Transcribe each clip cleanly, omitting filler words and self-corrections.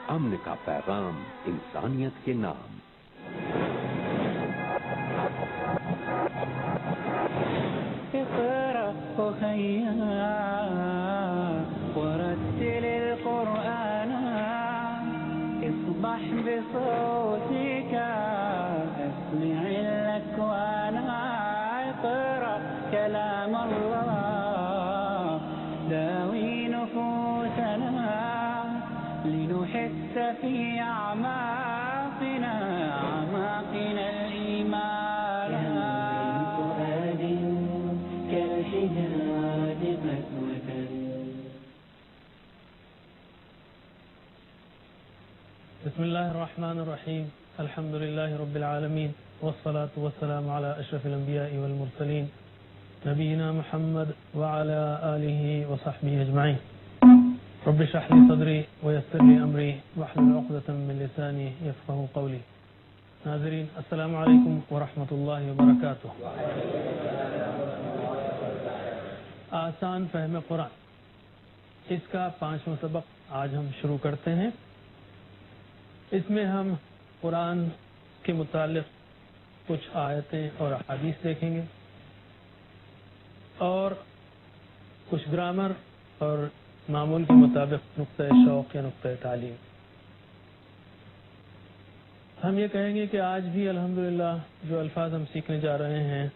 امن کا پیغام انسانیت کے نام. اقرأ هيا ورتل القرآن اصبح بصوتك اسمع الأكوان. اقرأ كلام الله داوي نفوسنا لنحس في أعماقنا الإيمان. فؤاد كالحجارة قسوة. بسم الله الرحمن الرحيم. الحمد لله رب العالمين والصلاة والسلام على أشرف الأنبياء والمرسلين نبينا محمد وعلى آله وصحبه أجمعين. رب اشرح لي صدري ويسر لي أمري واحلل عقدة من لساني يفقهوا قولي. ناظرین السلام علیکم ورحمۃ اللہ وبرکاتہ. آسان فہم قرآن، اس کا 5واں سبق آج ہم شروع کرتے ہیں. اس میں ہم قرآن کے متعلق کچھ آیتیں اور احادیث دیکھیں گے اور کچھ گرامر اور معمول کے مطابق نقطۂ شوق یا نقطۂ تعلیم. ہم یہ کہیں گے کہ آج بھی الحمدللہ جو الفاظ ہم سیکھنے جا رہے ہیں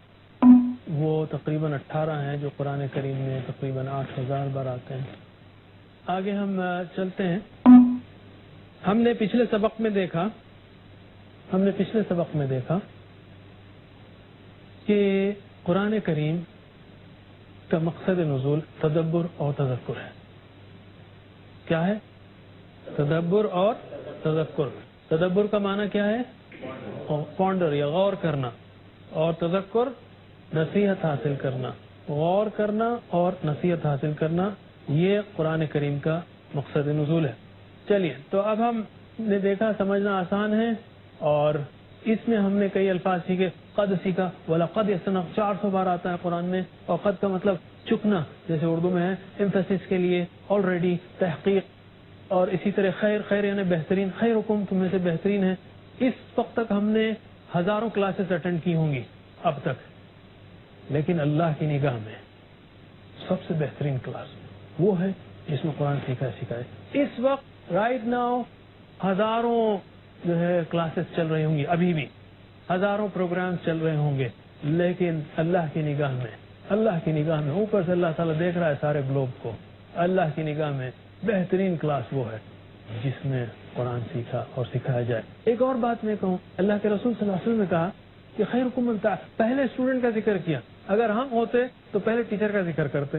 وہ تقریباً 18 ہیں جو قرآن کریم میں تقریباً 8000 بار آتے ہیں. آگے ہم چلتے ہیں. ہم نے پچھلے سبق میں دیکھا کہ قرآن کریم کا مقصد نزول تدبر اور تذکر ہے. کیا ہے؟ تدبر اور تذکر. تدبر کا معنی کیا ہے؟ پونڈر یا غور کرنا، اور تذکر نصیحت حاصل کرنا. غور کرنا اور نصیحت حاصل کرنا یہ قرآن کریم کا مقصد نزول ہے. چلیے تو اب ہم نے دیکھا سمجھنا آسان ہے اور اس میں ہم نے کئی الفاظ سیکھے. قد سیکھا، وَلَقَدْ يَسْتَرْنَا 400 بار آتا ہے قرآن میں. اور قد کا مطلب چکنا، جیسے اردو میں ہے ایمفیسس کے لیے، آلریڈی، تحقیق. اور اسی طرح خیر، خیر یعنی بہترین. خیرکم تم میں سے بہترین ہے. اس وقت تک ہم نے ہزاروں کلاسز اٹینڈ کی ہوں گی اب تک، لیکن اللہ کی نگاہ میں سب سے بہترین کلاس وہ ہے جس میں قرآن سکھائے. اس وقت رائٹ ناؤ ہزاروں جو ہے کلاسز چل رہی ہوں گی، ابھی بھی ہزاروں پروگرامز چل رہے ہوں گے، لیکن اللہ کی نگاہ میں اوپر سے اللہ تعالیٰ دیکھ رہا ہے سارے گلوب کو. اللہ کی نگاہ میں بہترین کلاس وہ ہے جس میں قرآن سیکھا اور سکھایا جائے. ایک اور بات میں کہوں، اللہ کے رسول صلی اللہ علیہ وسلم نے کہا کہ خیرکم من تعلم. پہلے اسٹوڈنٹ کا ذکر کیا. اگر ہم ہوتے تو پہلے ٹیچر کا ذکر کرتے.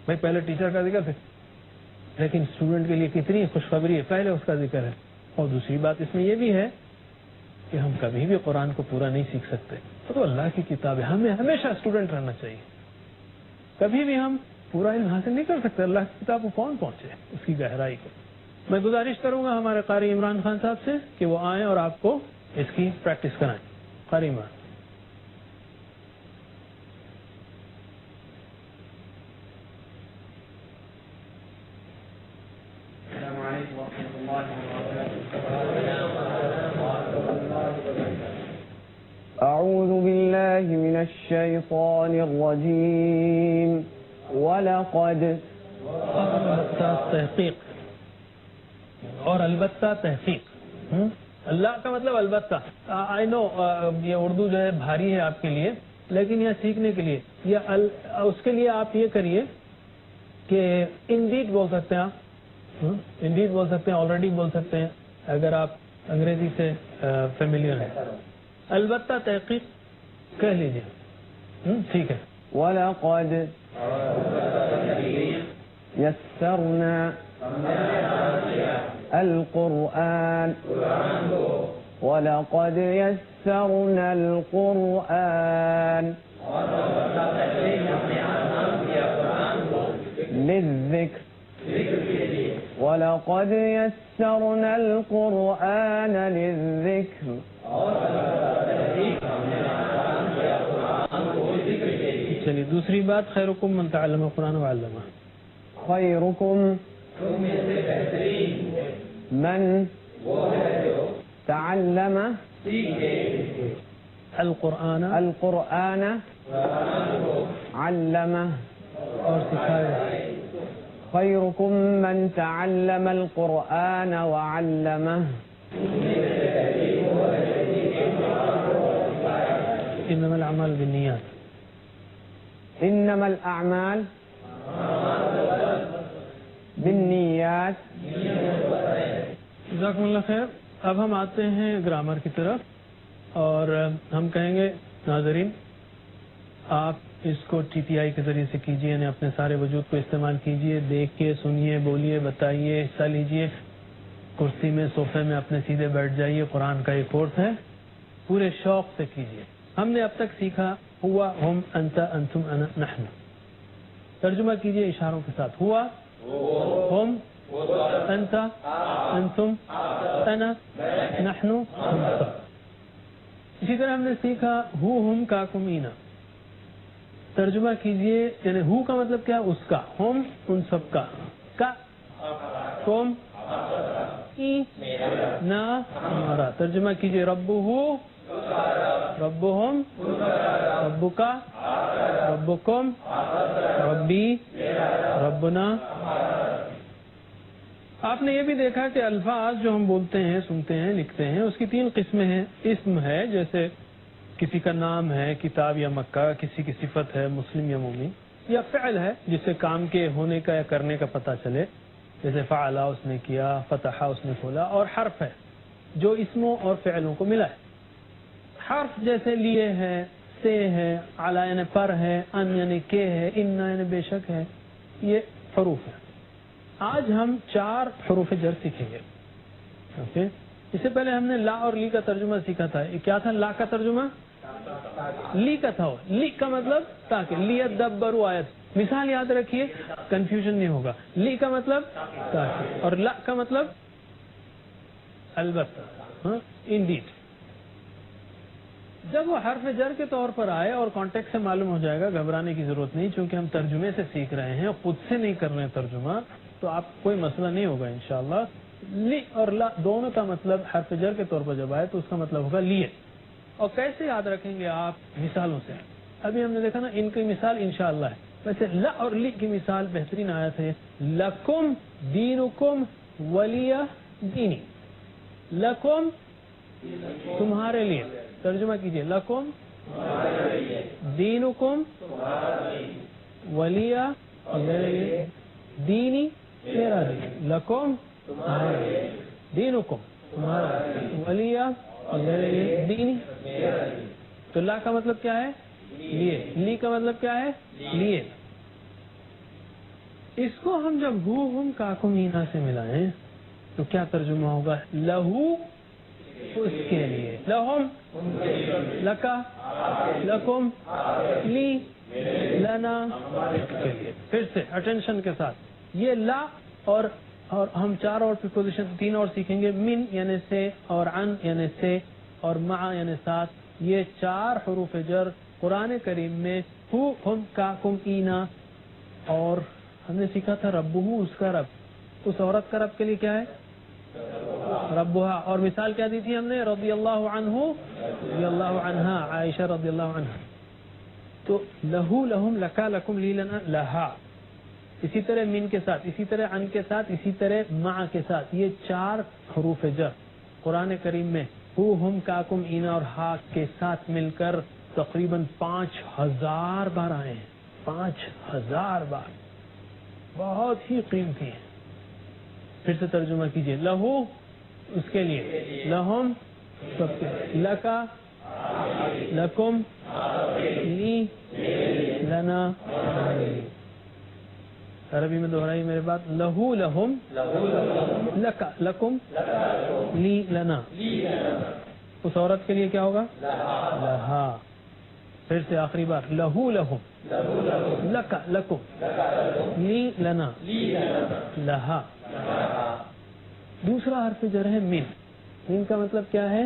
بھائی پہلے ٹیچر کا ذکر تھے، لیکن اسٹوڈنٹ کے لیے کتنی خوشخبری ہے، پہلے اس کا ذکر ہے. اور دوسری بات اس میں یہ بھی ہے کہ ہم کبھی بھی قرآن کو پورا نہیں سیکھ سکتے. تو اللہ کی کتاب ہے، ہمیں ہمیشہ اسٹوڈنٹ رہنا چاہیے. کبھی بھی ہم پورا علم حاصل نہیں کر سکتے. اللہ کی کتاب کو کون پہنچے اس کی گہرائی کو. میں گزارش کروں گا ہمارے قاری عمران خان صاحب سے کہ وہ آئیں اور آپ کو اس کی پریکٹس کرائیں. قاری عمران. السلام علیکم ورحمۃ اللہ وبرکاتہ. اعوذ باللہ من الشیطان الرجیم. وَلَقَدْ تحقیق اور البتہ تحقیق. اللہ کا مطلب البتہ. آئی نو یہ اردو جو ہے بھاری ہے آپ کے لیے، لیکن یہ سیکھنے کے لیے یا اس کے لیے آپ یہ کریے کہ انڈیڈ بول سکتے ہیں آپ. انڈیڈ بول سکتے ہیں، آلریڈی بول سکتے ہیں اگر آپ انگریزی سے فیملیئر ہیں. البتہ تحقیق کہہ لیجیے. ٹھیک ہے. وَلَقَدْ يَسَّرْنَا الْقُرْآنَ وَلَقَدْ يَسَّرْنَا الْقُرْآنَ لِلذِّكْرِ وَلَقَدْ يَسَّرْنَا الْقُرْآنَ لِلذِّكْرِ. چلیے دوسری بات، خیرکم من تعلم القرآن وعلمہ. خیرکم من تعلم القرآن القرآن علمه اور سکھایا. خيركم من تعلم القرآن وعلمه انما الاعمال بالنیات. إنما الأعمال بالنيات. جزاکم اللہ خیر. اب ہم آتے ہیں گرامر کی طرف اور ہم کہیں گے ناظرین آپ اس کو ٹی ٹی آئی کے ذریعے سے کیجیے، یعنی اپنے سارے وجود کو استعمال کیجیے، دیکھیے، سنیے، بولیے، بتائیے، حصہ لیجیے، کرسی میں صوفے میں اپنے سیدھے بیٹھ جائیے. قرآن کا یہ کورس ہے، پورے شوق سے کیجیے. ہم نے اب تک سیکھا ہوا، ہم، انت، انتم، انا، نحن. ترجمہ کیجیے اشاروں کے ساتھ. ہوا، ہم، انت، انتم، انا، نحن، ہم سب. اسی طرح ہم نے سیکھا ہو، ہم، کاکم، اینا. ترجمہ کیجیے، یعنی ہو کا مطلب کیا؟ اس کا. ہم ان سب کا. کا، کم، ای، نا، ہمارا. ترجمہ کیجیے ربہ، ربہم، ربکا، ربکم، ربی، ربنا. آپ نے یہ بھی دیکھا کہ الفاظ جو ہم بولتے ہیں، سنتے ہیں، لکھتے ہیں، اس کی 3 قسمیں ہیں. اسم ہے، جیسے کسی کا نام ہے، کتاب یا مکہ. کسی کی صفت ہے، مسلم یا مومن. یا فعل ہے، جس سے کام کے ہونے کا یا کرنے کا پتہ چلے، جیسے فعلا اس نے کیا، فتحا اس نے کھولا. اور حرف ہے جو اسموں اور فعلوں کو ملا ہے. حرف جیسے لیے ہے، سے ہے، علی یعنی پر ہے، ان یعنی کے ہے، ان یعنی بے شک ہے. یہ حروف ہیں. آج ہم 4 حروف جر سیکھیں گے. اوکے. اس سے پہلے ہم نے لا اور لی کا ترجمہ سیکھا تھا. یہ کیا تھا؟ لا کا ترجمہ لی کا تھا. لی کا مطلب تاکہ، لیدبروا آیت. مثال یاد رکھیے، کنفیوژن نہیں ہوگا. لی کا مطلب تاکہ، اور لا کا مطلب البتہ، انڈیڈ. جب وہ حرف جر کے طور پر آئے اور کانٹیکٹ سے معلوم ہو جائے گا، گھبرانے کی ضرورت نہیں، چونکہ ہم ترجمے سے سیکھ رہے ہیں، خود سے نہیں کر رہے ہیں ترجمہ، تو آپ کوئی مسئلہ نہیں ہوگا انشاءاللہ. لی اور لا دونوں کا مطلب حرف جر کے طور پر جب آئے تو اس کا مطلب ہوگا لیے. اور کیسے یاد رکھیں گے آپ؟ مثالوں سے. ابھی ہم نے دیکھا نا، ان کی مثال انشاءاللہ ہے. ویسے لا اور لی کی مثال بہترین آیت ہے. لکم دینکم ولی دینی. لکم تمہارے لیے. ترجمہ کیجئے لکم دینکم ولی دینی میرا دین. لکم دینکم تمہارا ولی دینی. تو لا کا مطلب کیا ہے؟ لیے. لی کا مطلب کیا ہے؟ لیے. اس کو ہم جب ہو، ہم، کاکم، اینا سے ملائیں تو کیا ترجمہ ہوگا؟ لہو اس کے لیے، لہم لکا، لکم، لی، لنا کے لیے. پھر سے اٹینشن کے ساتھ. یہ لا اور ہم 4 اور پریپوزیشن 3 اور سیکھیں گے. من یعنی سے، اور عن یعنی سے، اور مع یعنی ساتھ. یہ 4 حروف جر قرآن کریم میں ہو، ہم، کاکم، اینا. اور ہم نے سیکھا تھا ربہ، اس کا رب. اس عورت کا رب کے لیے کیا ہے؟ ربها. اور مثال کیا دی تھی ہم نے؟ رضی اللہ عنہ، رضی اللہ عنہا، عائشہ رضی اللہ عنہا. تو لہو، لہم، لکا، لکم، لی، لنا، لہا. اسی طرح من کے ساتھ، اسی طرح عن کے ساتھ، اسی طرح مع کے ساتھ. یہ 4 حروف جر قرآن کریم میں ہو، ہم، کاکم، اینا اور ہا کے ساتھ مل کر تقریباً 5000 بار آئے ہیں. 5000 بار. بہت ہی قیمتی ہے. پھر سے ترجمہ کیجئے. لہو اس کے لیے، لہم سب کے، لکا لکم، لی لنا. عربی میں دہرائی میرے بات. لہو لہم، لکا لکم، لی لنا. اس عورت کے لیے کیا ہوگا؟ لہا. پھر سے آخری بار. لہو لہم، لکا لکم، لی لنا، لہا. دوسرا حرف جر ہے من. من کا مطلب کیا ہے؟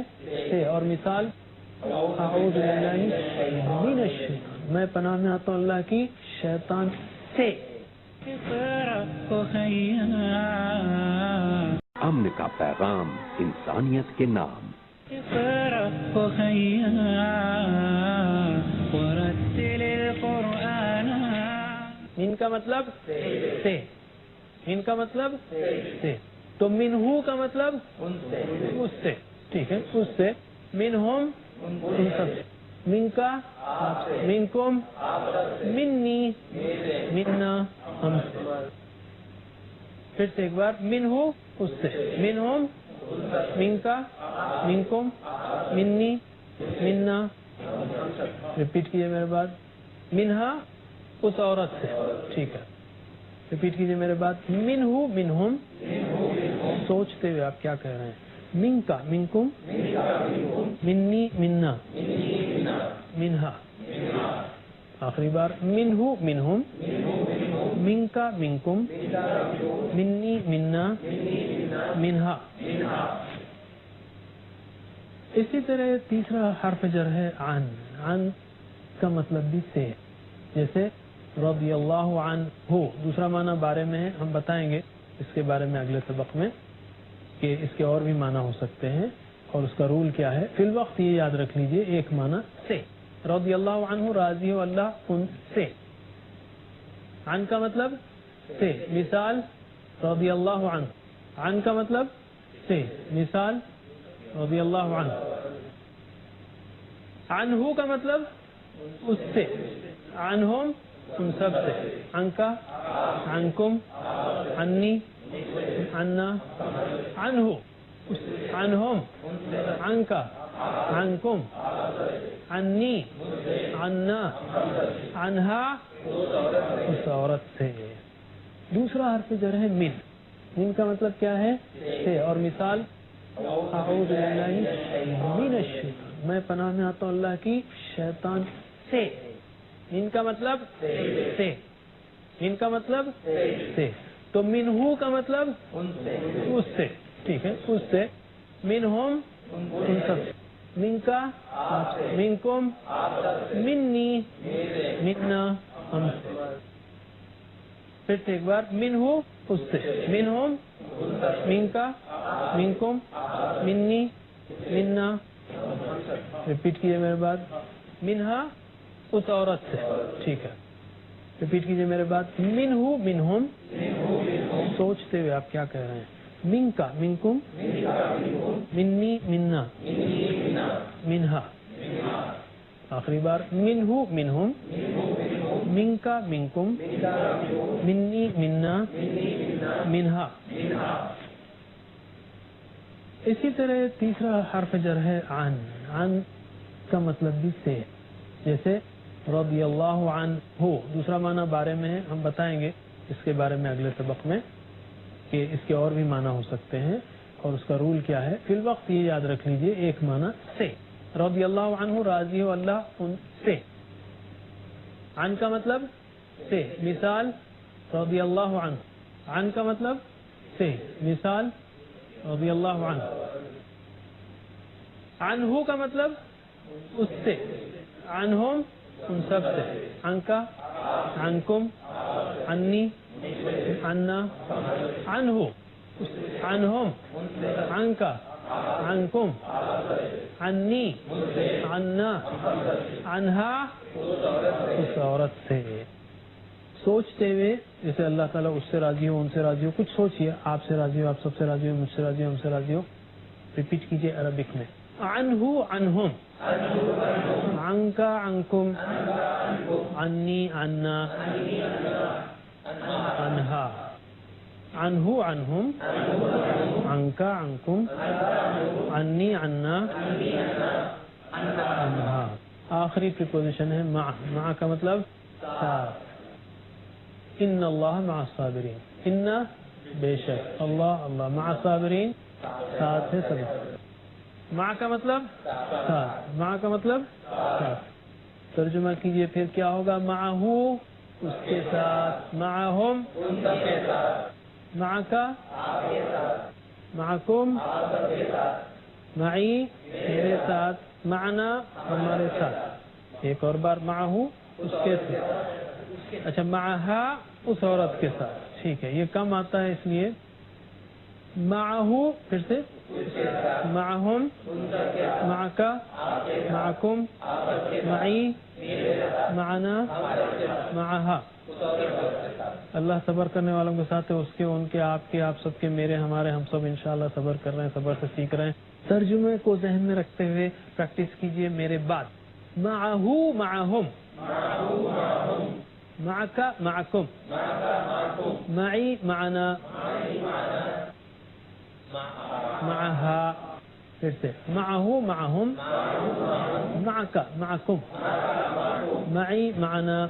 سے. اور مثال اعوذ باللہ من الشیطان، میں پناہ میں آتا ہوں اللہ کی شیطان سے. امن کا پیغام انسانیت کے نام. اقرأ وخيا ورتل القرآن. من کا مطلب سے، من کا مطلب سے، تو منہو کا مطلب اس سے، ٹھیک ہے، اس سے. منہم ان سب سے، من کا منکم منی منا ہم سے. پھر سے ایک بار، منہو اس سے، منہم من کا منکم منی منا. ریپیٹ کیجیے میرے بعد. منہا اس عورت سے، ٹھیک ہے. ریپیٹ کیجیے میرے بعد. منہو منہم، سوچتے ہوئے آپ کیا کہہ رہے ہیں. من کا منکم منی منا منہا. آخری بار. منہو منہم من کا منکم منی منا منہا. اسی طرح تیسرا حرف جر ہے عن. عن کا مطلب بھی سے، جیسے رضی اللہ عنہ ہو. دوسرا معنی بارے میں ہے، ہم بتائیں گے اس کے بارے میں اگلے سبق میں کہ اس کے اور بھی معنی ہو سکتے ہیں اور اس کا رول کیا ہے. فی الوقت یہ یاد رکھ لیجئے، ایک معنی سے. رضی اللہ عنہ، راضی ہو اللہ ان سے. عن کا مطلب سے. مثال رضی اللہ عنہ. عن کا مطلب سے. مثال رضی اللہ عنہ. عنہ کا مطلب اس سے. عنہم ان سب سے. عن کا عنکم عنی عنا. عنہ عنہم عن کا عنکم عنی عنا عنہا اس عورت سے. دوسرا حرف جر ہے من. من کا مطلب کیا ہے؟ سے. اور مثال اعوذ باللہ من الشیطان، میں پناہ میں آتا ہوں اللہ کی شیطان سے. من کا مطلب سے. من کا مطلب سے. تو منہو کا مطلب اس سے، ٹھیک ہے، اس سے. منہم ان سب سے. من کا منکم منی منا ہم سے. پھر سے ایک بار. منہو اس سے. منہم من کا منکم منی منا. ریپیٹ کیجیے میرے بعد. منہا اس عورت سے، ٹھیک ہے. ریپیٹ کیجیے میرے بعد. منہو منہم، سوچتے ہوئے آپ کیا کہہ رہے ہیں. من کا منکم منی منا منہا. آخری بار. منہو منہم من کا منکم منی منا منہا. اسی طرح تیسرا حرف جر ہے عن. عن کا مطلب بھی سے، جیسے رضی اللہ عنہ ہو. دوسرا معنی بارے میں ہے، ہم بتائیں گے اس کے بارے میں اگلے سبق میں کہ اس کے اور بھی معنی ہو سکتے ہیں اور اس کا رول کیا ہے. فی الوقت یہ یاد رکھ لیجئے، ایک معنی سے. رضی اللہ عنہ، راضی ہو اللہ ان سے. عن کا مطلب سے. مثال رضی اللہ عنہ. عن کا مطلب سے. مثال رضی اللہ عنہ. عنہ کا مطلب اس سے. عنہم ان سب سے. عن کا عنکم عنی عنا. عنہ عنہم عن کا عنکم عنی عنا عنہا اس عورت سے. سوچتے ہوئے، جیسے اللہ تعالیٰ اس سے راضی ہو، ان سے راضی ہو. کچھ سوچیے. آپ سے راضی ہو، آپ سب سے راضی ہو، مجھ سے راضی ہو، ہم سے راضی ہو. ریپیٹ کیجیے عربک میں. عنہ عنہم عن کا عنکم عنی عنا عنہا. عنہ عنہم عن کا عنکم عنی عنا عنہا. آخری پریپوزیشن ہے مع. مع کا مطلب ساتھ. ان اللہ مع الصابرین. ان بے شک، اللہ اللہ، مع الصابرین ساتھ ہے سب. مع کا مطلب ساتھ. مع کا مطلب ساتھ. ترجمہ کیجئے پھر کیا ہوگا. معہو اس کے ساتھ. معہم کے ساتھ. معکا معکم معی میرے ساتھ. معنا ہمارے ساتھ. ایک اور بار. معہو اس کے ساتھ. اچھا، معہا اس عورت کے ساتھ. ٹھیک ہے، یہ کم آتا ہے اس لیے معہو پھر سے معہم معکا معکم معی معنا معہا. اللہ صبر کرنے والوں کے ساتھ ہے، اس کے، ان کے، آپ کے، آپ سب کے، میرے، ہمارے، ہم سب انشاءاللہ صبر کر رہے ہیں، صبر سے سیکھ رہے ہیں. ترجمے کو ذہن میں رکھتے ہوئے پریکٹس کیجئے میرے بعد. معہو معہم معکا معکم معی معنا معہا. پھر سے معہو معہم معکا معکم معی معنا.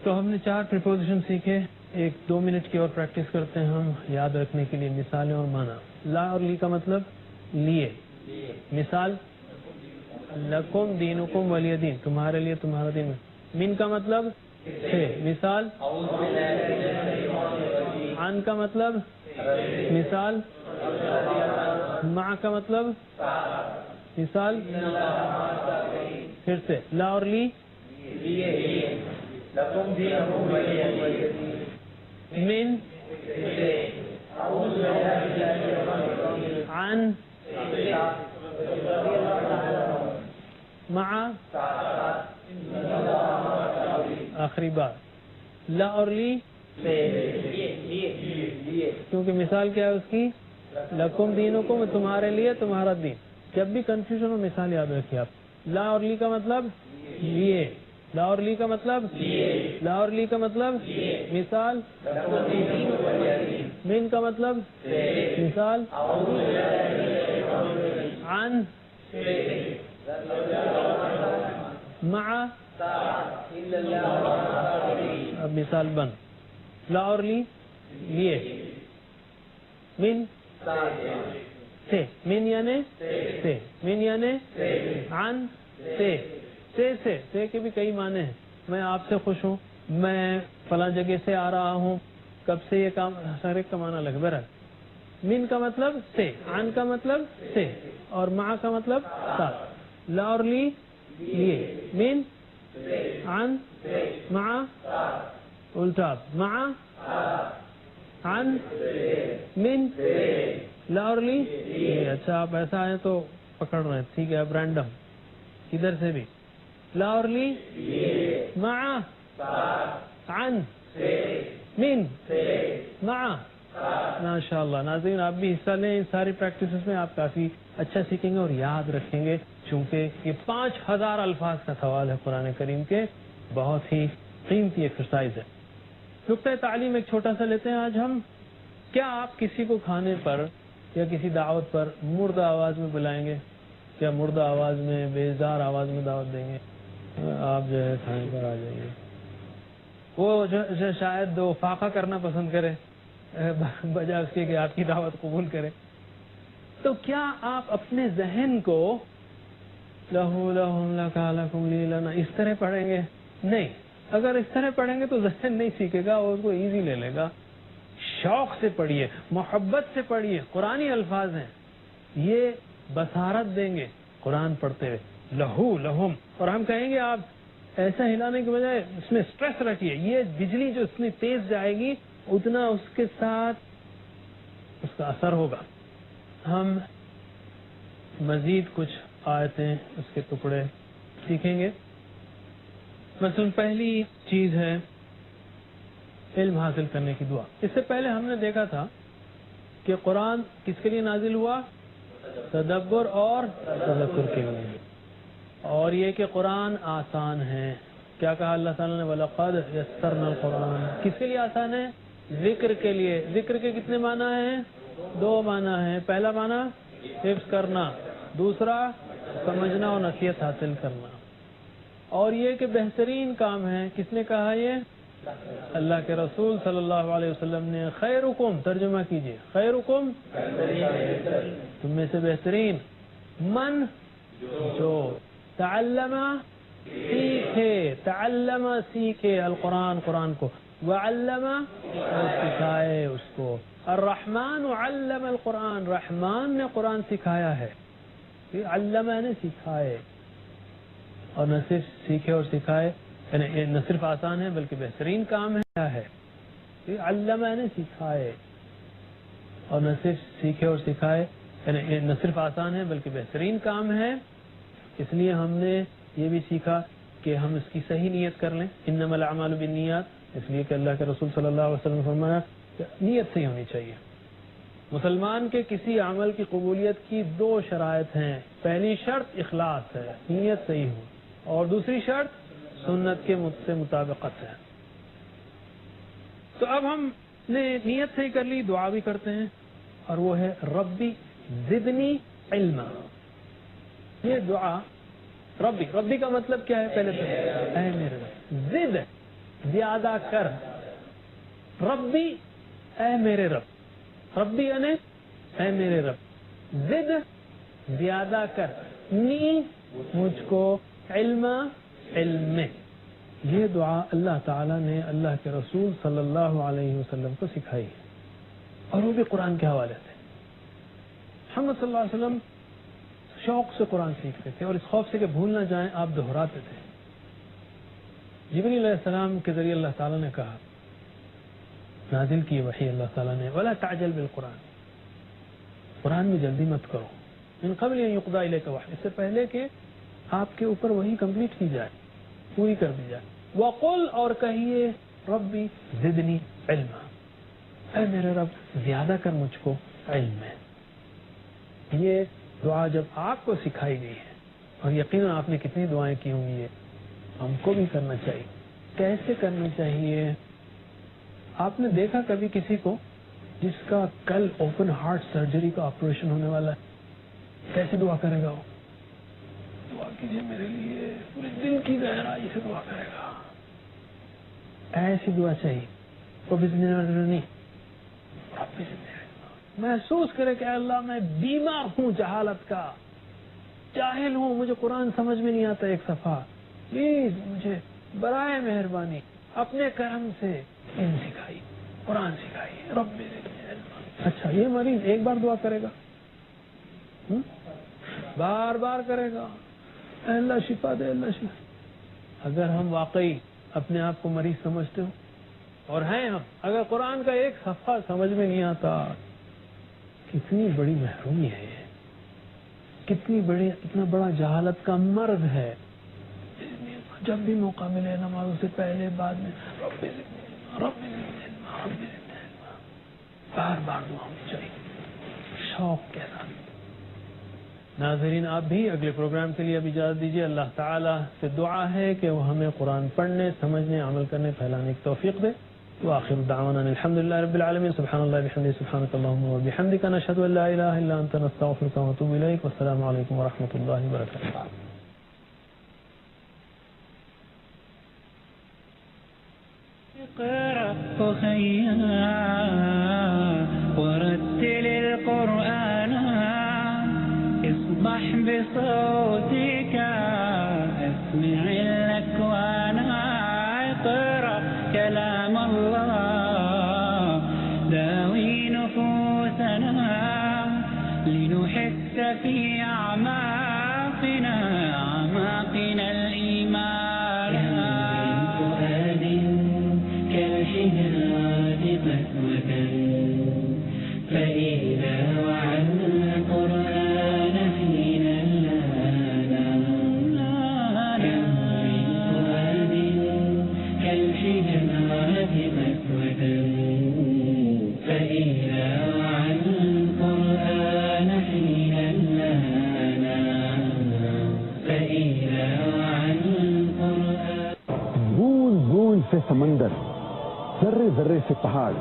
تو ہم نے 4 پریپوزیشن سیکھے. 1-2 منٹ کی اور پریکٹس کرتے ہیں ہم یاد رکھنے کے لیے مثالیں اور معنی. لا اور لی کا مطلب لیے. مثال لکم دینکم ولی دین، تمہارے لیے تمہارا دین. من کا مطلب ہے. مثال عن کا مطلب. مثال مع کا مطلب. مثال پھر سے لا اور لی. من عن مع آخری بار لا اور لی، کیونکہ مثال کیا ہے اس کی؟ لکم دینکم، تمہارے لیے تمہارا دین. جب بھی کنفیوژن ہو مثال یاد رکھیے آپ. لا اور لی کا مطلب لیے. لا اور لی کا مطلب لا اور لی کا مطلب مثال من کا مطلب مثال عن مع. اب مثال بند. لا اور لی لیے. من سے، من یعنی سے، من یعنی عن سے کے بھی کئی معنی ہیں. میں آپ سے خوش ہوں، میں فلاں جگہ سے آ رہا ہوں، کب سے یہ کام، ہر ایک کا معنی الگ ہے. من کا مطلب سے، عن کا مطلب سے، اور مع کا مطلب ساتھ. لا اور لی لیے. من عن مع الٹا مع عن من لا اور لی. اچھا آپ ایسا ہے تو پکڑ رہے ہیں، ٹھیک ہے. اب رینڈم ادھر سے بھی لا اور لی مع عن من مع. ماشاء اللہ. ناظرین آپ بھی حصہ لیں ان ساری پریکٹسز میں، آپ کافی اچھا سیکھیں گے اور یاد رکھیں گے، چونکہ یہ 5000 الفاظ کا سوال ہے قرآن کریم کے. بہت ہی قیمتی ایکسرسائز ہے. نقطۂ تعلیم ایک چھوٹا سا لیتے ہیں آج ہم. کیا آپ کسی کو کھانے پر یا کسی دعوت پر مردہ آواز میں بلائیں گے؟ کیا مردہ آواز میں، بیزار آواز میں دعوت دیں گے؟ آپ جو ہے کھانے پر آ جائیے. وہ جو شاید وہ فاقہ کرنا پسند کرے بجائے اس کے کہ آپ کی دعوت قبول کرے. تو کیا آپ اپنے ذہن کو لہو لہم لکا لکم لی لنا اس طرح پڑھیں گے؟ نہیں. اگر اس طرح پڑھیں گے تو ذہن نہیں سیکھے گا، اور اس کو ایزی لے لے گا. شوق سے پڑھیے، محبت سے پڑھیے. قرآنی الفاظ ہیں، یہ بصارت دیں گے قرآن پڑھتے ہوئے. لہو لہم. اور ہم کہیں گے آپ ایسا ہلانے کے بجائے اس میں سٹریس رکھیے. یہ بجلی جو اتنی تیز جائے گی اتنا اس کے ساتھ اس کا اثر ہوگا. ہم مزید کچھ آیتیں، اس کے ٹکڑے سیکھیں گے. مثلا پہلی چیز ہے علم حاصل کرنے کی دعا. اس سے پہلے ہم نے دیکھا تھا کہ قرآن کس کے لیے نازل ہوا؟ تدبر اور تذکر کے لیے. اور یہ کہ قرآن آسان ہے. کیا کہا اللہ تعالیٰ نے؟ وَلَقَدْ يَسَّرْنَا الْقُرْآنَ. کس کے لیے آسان ہے؟ ذکر کے لیے. ذکر کے کتنے معنی ہیں؟ 2 معنی ہیں. پہلا معنی حفظ کرنا، دوسرا سمجھنا اور نصیحت حاصل کرنا. اور یہ کہ بہترین کام ہے. کس نے کہا یہ؟ اللہ کے رسول صلی اللہ علیہ وسلم نے. خیرکم، ترجمہ کیجئے. خیرکم، تم میں سے بہترین. من، جو تعلم، سیکھے. تعلم، سیکھے. القرآن، قرآن کو. وعلم، اور سکھائے اس کو. الرحمن علم القرآن، رحمان نے قرآن سکھایا ہے. علم نے سکھائے. اور نہ صرف سیکھے اور سکھائے، یعنی نہ صرف آسان ہے بلکہ بہترین کام ہے. کیا ہے؟ علمہ نے سکھائے، اور نہ صرف سیکھے اور سکھائے، یعنی نہ صرف آسان ہے بلکہ بہترین کام ہے. اس لیے ہم نے یہ بھی سیکھا کہ ہم اس کی صحیح نیت کر لیں. انما الاعمال بالنیات، اس لیے کہ اللہ کے رسول صلی اللہ علیہ وسلم نے فرمایا کہ نیت صحیح ہونی چاہیے. مسلمان کے کسی عمل کی قبولیت کی 2 شرائط ہیں. پہلی شرط اخلاص ہے، نیت صحیح ہو، اور دوسری شرط سنت کے سے مطابقت ہے. تو اب ہم نے نیت صحیح کر لی، دعا بھی کرتے ہیں، اور وہ ہے ربی زدنی علما. یہ دعا ربی کا مطلب کیا ہے؟ پہلے تو اے میرے رب، زد زیادہ کر، ربی اے میرے رب، ربی یعنی اے میرے رب، زد زیادہ کر، نی مجھ کو، علم میں. یہ دعا اللہ تعالیٰ نے اللہ کے رسول صلی اللہ علیہ وسلم کو سکھائی ہے، اور وہ بھی قرآن کے حوالے سے. محمد صلی اللہ علیہ وسلم شوق سے قرآن سیکھتے تھے، اور اس خوف سے کہ بھول نہ جائیں آپ دہراتے تھے. جبریل علیہ السلام کے ذریعے اللہ تعالیٰ نے کہا، نازل کی وحی اللہ تعالیٰ نے، وَلَا تَعْجَلْ بِالْقُرْآنِ، قرآن میں جلدی مت کرو، من قبل ان يقضى الیک وحی، اس سے پہلے کہ آپ کے اوپر وحی کمپلیٹ کی جائے، پوری کر دی جائے. وَقُلْ، اور کہیے، ربی زدنی علما، اے میرے رب زیادہ کر مجھ کو علم میں. یہ دعا جب آپ کو سکھائی گئی ہے، اور یقیناً آپ نے کتنی دعائیں کی ہوں گی، ہم کو بھی کرنا چاہیے. کیسے کرنا چاہیے؟ آپ نے دیکھا کبھی کسی کو جس کا کل اوپن ہارٹ سرجری کا آپریشن ہونے والا ہے، کیسے دعا کرے گا؟ وہ دعا کیجیے میرے لیے، پورے دل کی گہرائی سے دعا کرے گا. ایسی دعا چاہیے. محسوس کرے کہ اللہ میں بیمار ہوں جہالت کا، جاہل ہوں، مجھے قرآن سمجھ میں نہیں آتا ایک صفحہ، پلیز مجھے برائے مہربانی اپنے کرم سے علم سکھائی، قرآن سکھائی، رب زدنی علما. اچھا، یہ مریض ایک بار دعا کرے گا؟ بار بار کرے گا، اے اللہ شفا دے، اللہ شفا. اگر ہم واقعی اپنے آپ کو مریض سمجھتے ہو، اور ہیں ہم، اگر قرآن کا ایک صفحہ سمجھ میں نہیں آتا، کتنی بڑی محرومی ہے، اتنا بڑا جہالت کا مرض ہے. جب بھی موقع ملے نمازوں سے پہلے بعد میں رب زدنی علما، بار بار دعا ہونی چاہیے شوق کے ساتھ. ناظرین، آپ بھی اگلے پروگرام کے لیے اب اجازت دیجیے. اللہ تعالیٰ سے دعا ہے کہ وہ ہمیں قرآن پڑھنے، سمجھنے، عمل کرنے، پھیلانے کی توفیق دے. وآخر دعوانا الحمدللہ رب العالمین. سبحان اللہ بحمدہ، سبحانک اللہم وبحمدک، نشہد ان لا الہ الا انت، نستغفرک ونتوب الیک. والسلام علیکم ورحمۃ اللہ وبرکاتہ. اقرأ أخيا ورتل القرآن، اصبح بصوتك اسمع الأكوان. اقرأ كلام الله داوي نفوسنا، لنحس في أعماقنا الإيمان. فؤاد كالحجارة قسوة، فإذا وعى القرآن حين لانا. كم من فؤاد كالحجارة قسوة، فإذا وعى القرآن حين لانا. فإذا وعى القرآن. بوند بوند سے سمندر، ذرے ذرے سے پہاڑ.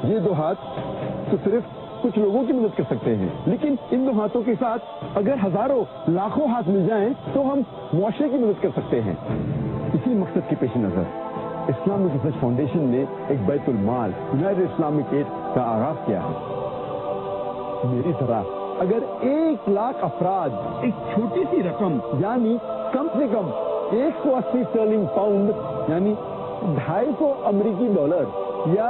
یہ 2 ہاتھ تو صرف کچھ لوگوں کی مدد کر سکتے ہیں، لیکن ان 2 ہاتھوں کے ساتھ اگر ہزاروں لاکھوں ہاتھ مل جائیں تو ہم معاشرے کی مدد کر سکتے ہیں. اسی مقصد کے پیش نظر اسلامک ریسرچ فاؤنڈیشن نے ایک بیت المال یونائیٹڈ اسلامک ایڈ کا آغاز کیا ہے. میری طرح اگر 1 لاکھ افراد ایک چھوٹی سی رقم یعنی کم سے کم 180 اسٹرلنگ پاؤنڈ یعنی 250 امریکی ڈالر یا